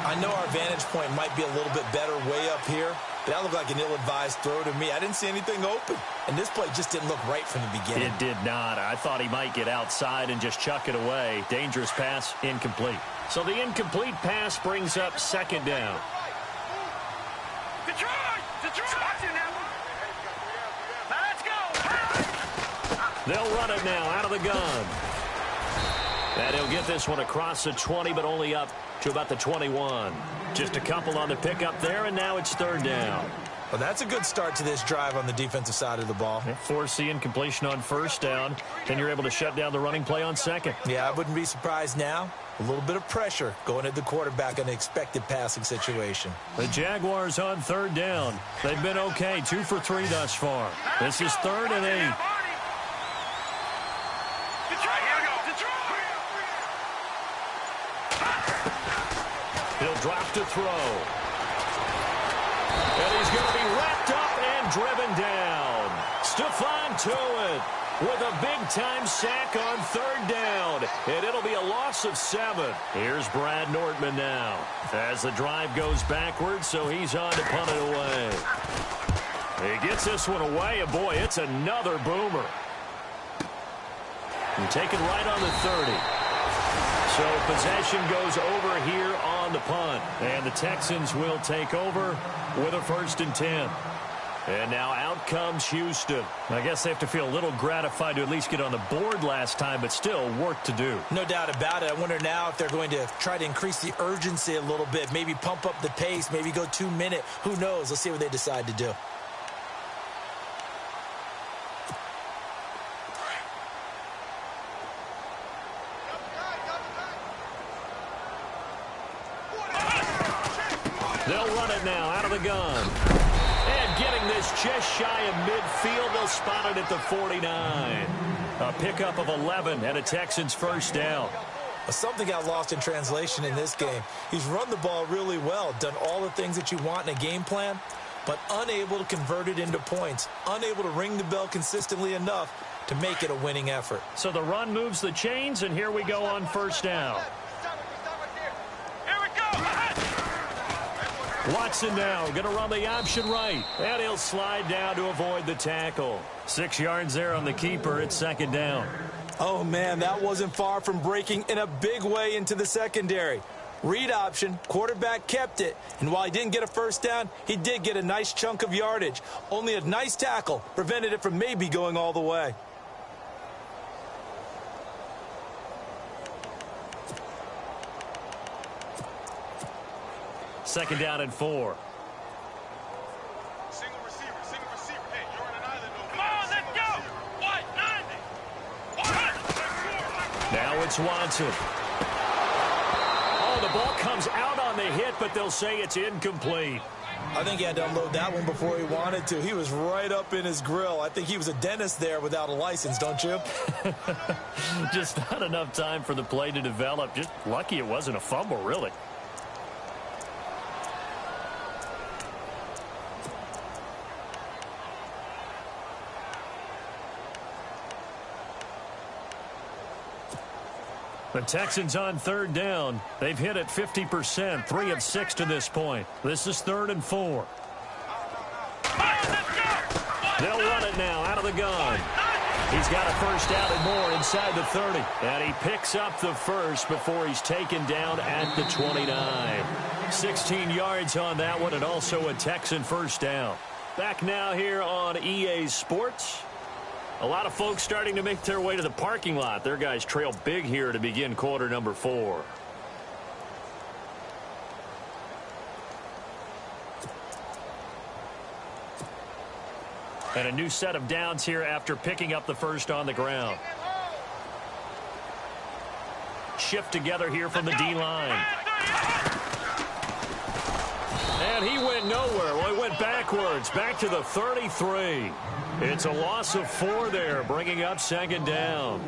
I know our vantage point might be a little bit better way up here, but that looked like an ill-advised throw to me. I didn't see anything open, and this play just didn't look right from the beginning. It did not. I thought he might get outside and just chuck it away. Dangerous pass, incomplete. So the incomplete pass brings up second down. Detroit! Watch it now. Let's go. They'll run it now out of the gun. And he'll get this one across the 20, but only up to about the 21. Just a couple on the pickup there, and now it's third down. Well, that's a good start to this drive on the defensive side of the ball. Force the incompletion on first down, then you're able to shut down the running play on second. Yeah, I wouldn't be surprised now. A little bit of pressure going at the quarterback in an expected passing situation. The Jaguars on third down. They've been okay, 2 for 3 thus far. This is 3rd and 8. He'll drop to throw. And he's going to be wrapped up and driven down. Stephon Tuitt with a big-time sack on third down. And it'll be a loss of 7. Here's Brad Nortman now as the drive goes backwards, so he's on to punt it away. He gets this one away, and boy, it's another boomer. And taken right on the 30. So possession goes over here on the punt. And the Texans will take over with a 1st and 10. And now out comes Houston. I guess they have to feel a little gratified to at least get on the board last time, but still work to do. No doubt about it. I wonder now if they're going to try to increase the urgency a little bit, maybe pump up the pace, maybe go 2-minute. Who knows? Let's see what they decide to do. They'll run it now out of the gun. And getting this just shy of midfield, they'll spot it at the 49. A pickup of 11 and a Texans 1st down. Something got lost in translation in this game. He's run the ball really well, done all the things that you want in a game plan, but unable to convert it into points, unable to ring the bell consistently enough to make it a winning effort. So the run moves the chains, and here we go on 1st down. Watson now going to run the option right, and he'll slide down to avoid the tackle. 6 yards there on the keeper. It's 2nd down. Oh, man, that wasn't far from breaking in a big way into the secondary. Read option, quarterback kept it, and while he didn't get a 1st down, he did get a nice chunk of yardage. Only a nice tackle prevented it from maybe going all the way. Second down and 4. Single receiver. Hey, you're on an island over. Come on, let's go. What? 90. Now it's Watson. Oh, the ball comes out on the hit, but they'll say it's incomplete. I think he had to unload that one before he wanted to. He was right up in his grill. I think he was a dentist there without a license, don't you? Just not enough time for the play to develop. Just lucky it wasn't a fumble, really. The Texans on 3rd down. They've hit it 50%, 3 of 6 to this point. This is 3rd and 4. They'll run it now out of the gun. He's got a 1st down and more inside the 30. And he picks up the 1st before he's taken down at the 29. 16 yards on that one, and also a Texan 1st down. Back now here on EA Sports. A lot of folks starting to make their way to the parking lot. Their guys trail big here to begin quarter number 4. And a new set of downs here after picking up the 1st on the ground. Shift together here from the D-line. And he went nowhere. Well, he went backwards, back to the 33. It's a loss of 4 there, bringing up 2nd down.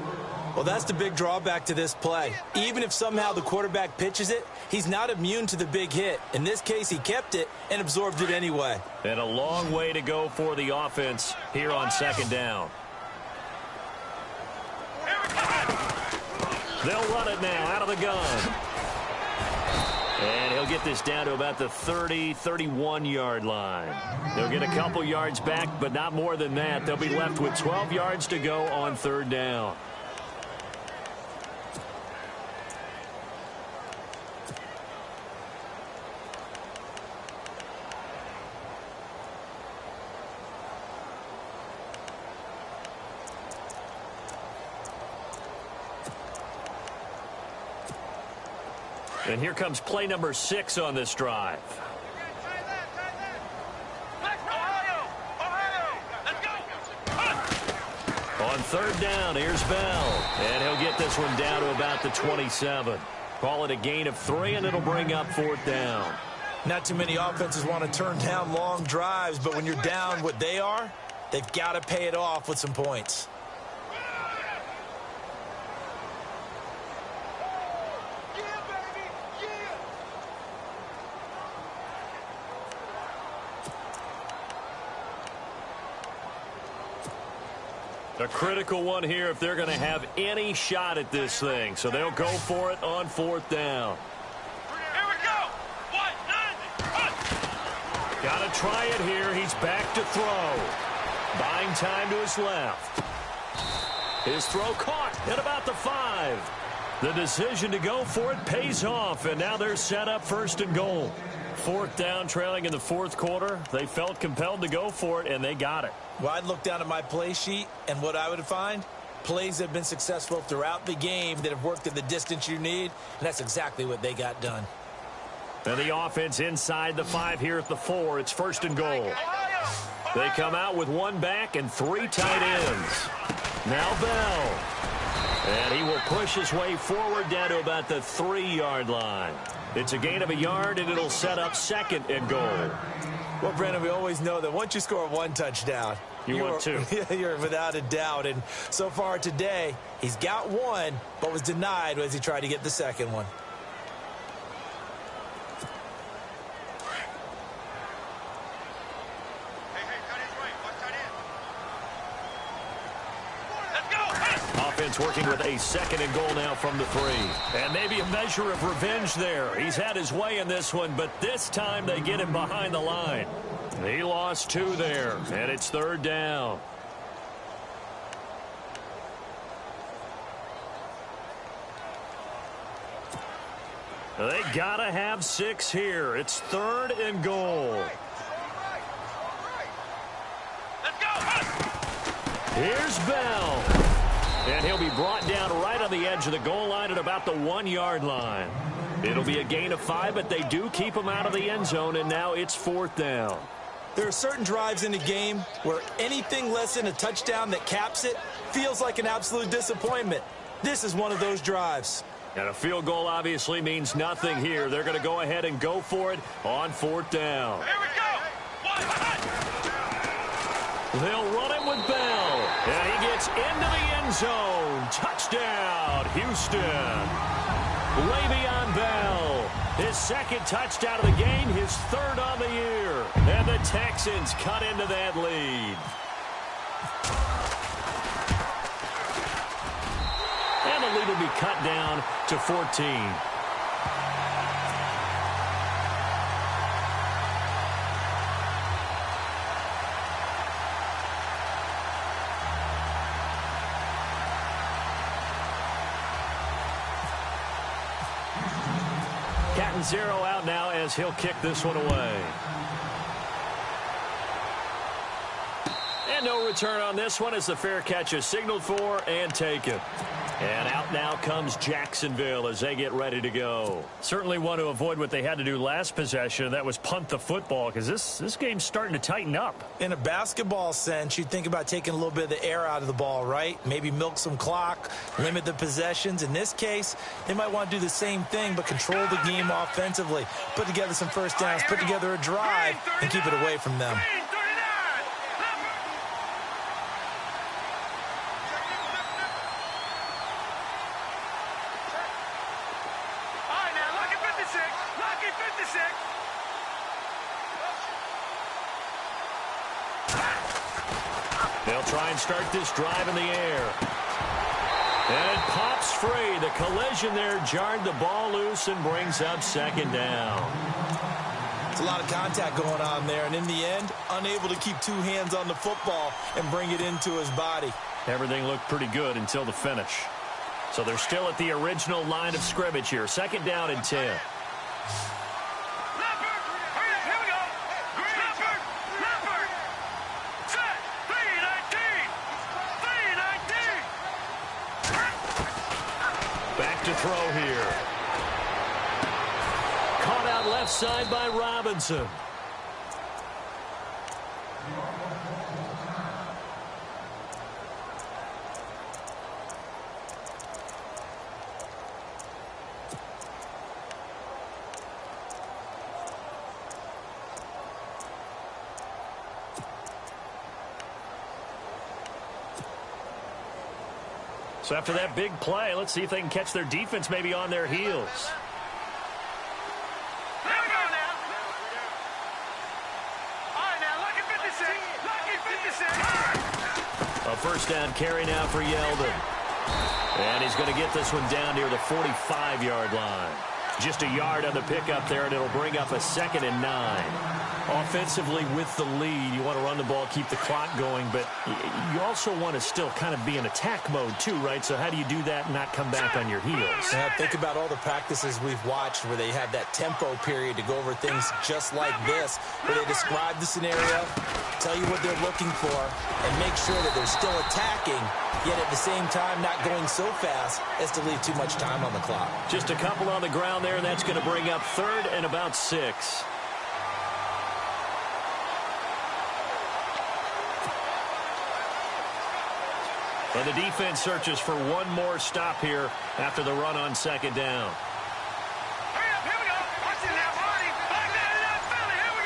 Well, that's the big drawback to this play. Even if somehow the quarterback pitches it, he's not immune to the big hit. In this case, he kept it and absorbed it anyway. And a long way to go for the offense here on 2nd down. They'll run it now out of the gun. And he'll get this down to about the 30, 31-yard line. They'll get a couple yards back, but not more than that. They'll be left with 12 yards to go on 3rd down. And here comes play number 6 on this drive. On 3rd down, here's Bell. And he'll get this one down to about the 27. Call it a gain of 3, and it'll bring up 4th down. Not too many offenses want to turn down long drives, but when you're down what they are, they've got to pay it off with some points. A critical one here if they're going to have any shot at this thing. So they'll go for it on 4th down. Here we go. What? 90. Got to try it here. He's back to throw. Buying time to his left. His throw caught at about the 5. The decision to go for it pays off, and now they're set up 1st and goal. 4th down, trailing in the 4th quarter. They felt compelled to go for it, and they got it. Well, I'd look down at my play sheet, and what I would find, plays that have been successful throughout the game that have worked at the distance you need, and that's exactly what they got done. And the offense inside the 5 here at the 4. It's 1st and goal. They come out with 1 back and 3 tight ends. Now Bell. And he will push his way forward down to about the 3-yard line. It's a gain of a yard, and it'll set up 2nd and goal. Well, Brandon, we always know that once you score 1 touchdown, you want 2. You're without a doubt. And so far today, he's got 1, but was denied as he tried to get the 2nd one. Offense working with a 2nd and goal now from the 3. And maybe a measure of revenge there. He's had his way in this one, but this time they get him behind the line. He lost 2 there, and it's 3rd down. They gotta have 6 here. It's 3rd and goal. Let's go. Here's Bell. And he'll be brought down right on the edge of the goal line at about the 1-yard line. It'll be a gain of 5, but they do keep him out of the end zone, and now it's 4th down. There are certain drives in the game where anything less than a touchdown that caps it feels like an absolute disappointment. This is one of those drives. And a field goal obviously means nothing here. They're going to go ahead and go for it on 4th down. Here we go. They'll run it with Bell. And he gets into the end zone. Touchdown, Houston. Le'Veon Bell. His 2nd touchdown of the game, his 3rd on the year. And the Texans cut into that lead. And the lead will be cut down to 14. Cat and 0 out now as he'll kick this one away. And no return on this one as the fair catch is signaled for and taken. And out now comes Jacksonville as they get ready to go. Certainly want to avoid what they had to do last possession. That was punt the football, because this game's starting to tighten up. In a basketball sense, you think about taking a little bit of the air out of the ball, right? Maybe milk some clock, limit the possessions. In this case, they might want to do the same thing, but control the game offensively. Put together some first downs, put together a drive, and keep it away from them. They'll try and start this drive in the air. And it pops free. The collision there jarred the ball loose and brings up 2nd down. It's a lot of contact going on there, and in the end, unable to keep 2 hands on the football and bring it into his body. Everything looked pretty good until the finish. So they're still at the original line of scrimmage here. 2nd down and 10. Back to throw here. Caught out left side by Robinson. So after that big play, let's see if they can catch their defense maybe on their heels. There we go now. All right, now, lucky 56. Lucky 56. A first down carry now for Yeldon. And he's going to get this one down near the 45-yard line. Just a yard on the pickup there, and it'll bring up a 2nd and 9. Offensively with the lead, you want to run the ball, keep the clock going, but you also want to still kind of be in attack mode too, right? So how do you do that and not come back on your heels? Yeah, think about all the practices we've watched where they have that tempo period to go over things just like this, where they describe the scenario, tell you what they're looking for, and make sure that they're still attacking, yet at the same time not going so fast as to leave too much time on the clock. Just a couple on the ground there, and that's going to bring up 3rd and about 6. And the defense searches for one more stop here after the run on 2nd down. Hurry up, here we go. Watch it now, Marty. Back there, here we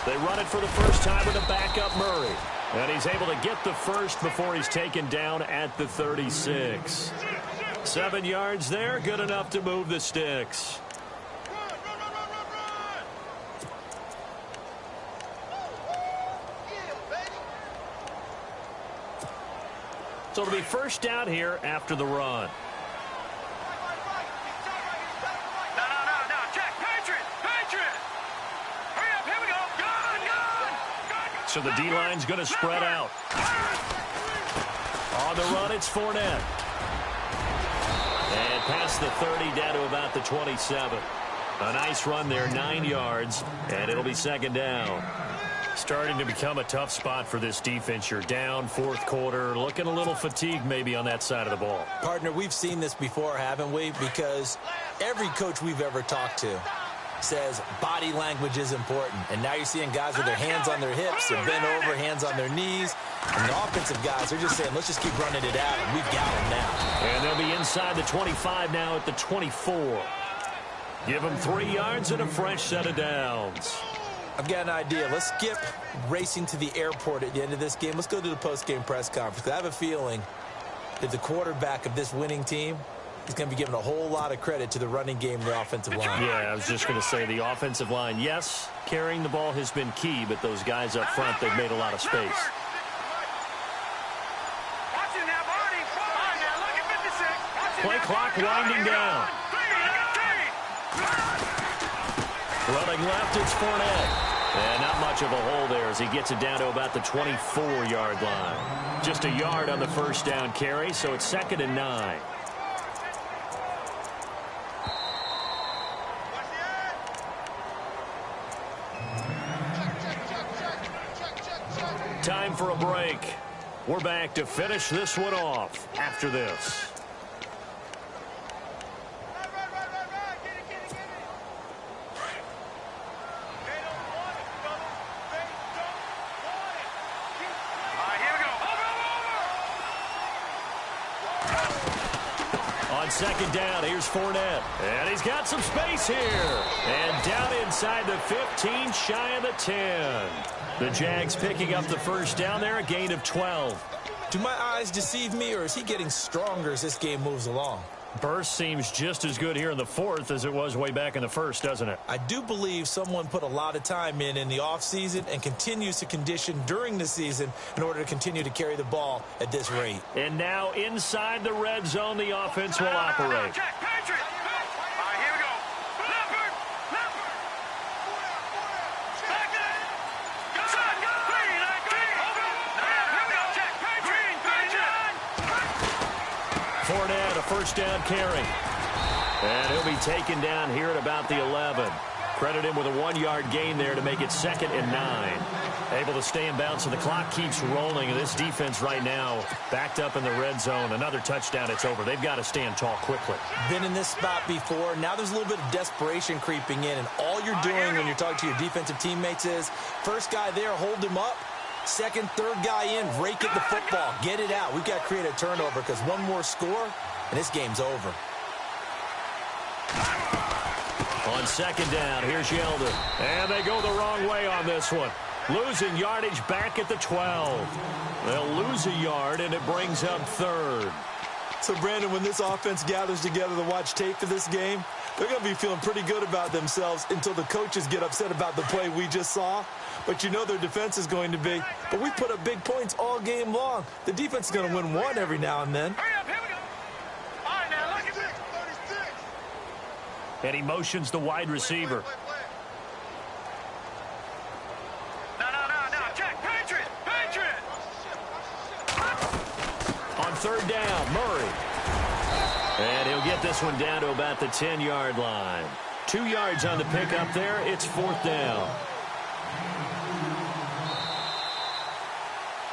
go. They run it for the first time with a backup Murray. And he's able to get the first before he's taken down at the 36. 7 yards there, good enough to move the sticks. So it'll be first down here after the run. No. Check. Patriot. Hurry up, here we go. Gun. So the D-line's going to spread out. On the run, it's Fournette. And past the 30 down to about the 27. A nice run there, 9 yards, and it'll be 2nd down. Starting to become a tough spot for this defense. You're down 4th quarter, looking a little fatigued maybe on that side of the ball. Partner, we've seen this before, haven't we? Because every coach we've ever talked to says body language is important. And now you're seeing guys with their hands on their hips, they're bent over, hands on their knees. And the offensive guys are just saying, let's just keep running it out, and we've got them now. And they'll be inside the 25 now at the 24. Give them 3 yards and a fresh set of downs. I've got an idea. Let's skip racing to the airport at the end of this game. Let's go to the post-game press conference. I have a feeling that the quarterback of this winning team is going to be giving a whole lot of credit to the running game and the offensive line. Yeah, I was just going to say the offensive line, yes, carrying the ball has been key, but those guys up front, they've made a lot of space. Watch it now, Marty. All right, now, look at 56. Play clock winding down. Running left, it's Fournette. And not much of a hole there as he gets it down to about the 24-yard line. Just a yard on the first down carry, so it's 2nd and 9. Time for a break. We're back to finish this one off after this. On 2nd down, here's Fournette. And he's got some space here. And down inside the 15, shy of the 10. The Jags picking up the first down there, a gain of 12. Do my eyes deceive me, or is he getting stronger as this game moves along? Burst seems just as good here in the 4th as it was way back in the 1st, doesn't it? I do believe someone put a lot of time in the offseason and continues to condition during the season in order to continue to carry the ball at this rate. And now inside the red zone, the offense will operate. Check, Patriot. All right, here we go. Leopard. Back there. Green. Here we go. Check, Patriot. Fournette, a first down carry. And he'll be taken down here at about the 11. Credit him with a 1-yard gain there to make it 2nd and 9. Able to stay in bounds, and the clock keeps rolling. And this defense right now backed up in the red zone. Another touchdown, it's over. They've got to stand tall quickly. Been in this spot before. Now there's a little bit of desperation creeping in. And all you're doing when you're talking to your defensive teammates is, first guy there, hold him up. Second, third guy in, rake at the football. Get it out. We've got to create a turnover because one more score, and this game's over. On 2nd down, here's Yeldon. And they go the wrong way on this one. Losing yardage back at the 12. They'll lose a yard, and it brings up 3rd. So, Brandon, when this offense gathers together to watch tape for this game, they're going to be feeling pretty good about themselves until the coaches get upset about the play we just saw. But you know their defense is going to be. But we put up big points all game long. The defense is going to win one every now and then. Hurry up, here we go. All right, now, look at this. 36. And he motions the wide receiver. No, Jack, Patriot! On third down, Murray. And he'll get this one down to about the 10-yard line. 2 yards on the pickup there. It's fourth down.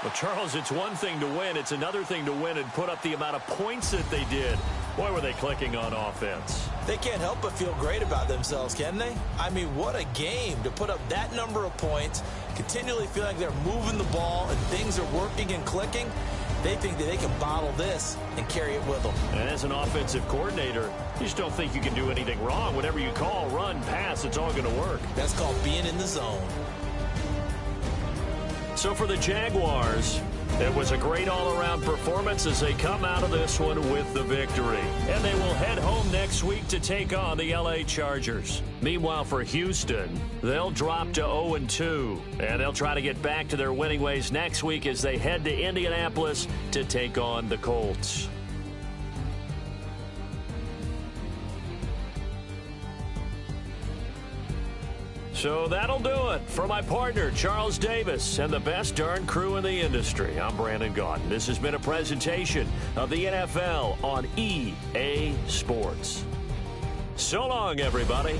Well, Charles, it's one thing to win. It's another thing to win and put up the amount of points that they did. Boy, were they clicking on offense. They can't help but feel great about themselves, can they? I mean, what a game to put up that number of points, continually feel like they're moving the ball and things are working and clicking. They think that they can bottle this and carry it with them. And as an offensive coordinator, you just don't think you can do anything wrong. Whatever you call, run, pass, it's all going to work. That's called being in the zone. So for the Jaguars, it was a great all-around performance as they come out of this one with the victory. And they will head home next week to take on the LA Chargers. Meanwhile, for Houston, they'll drop to 0-2. And they'll try to get back to their winning ways next week as they head to Indianapolis to take on the Colts. So that'll do it. For my partner, Charles Davis, and the best darn crew in the industry, I'm Brandon Gaudin. This has been a presentation of the NFL on EA Sports. So long, everybody.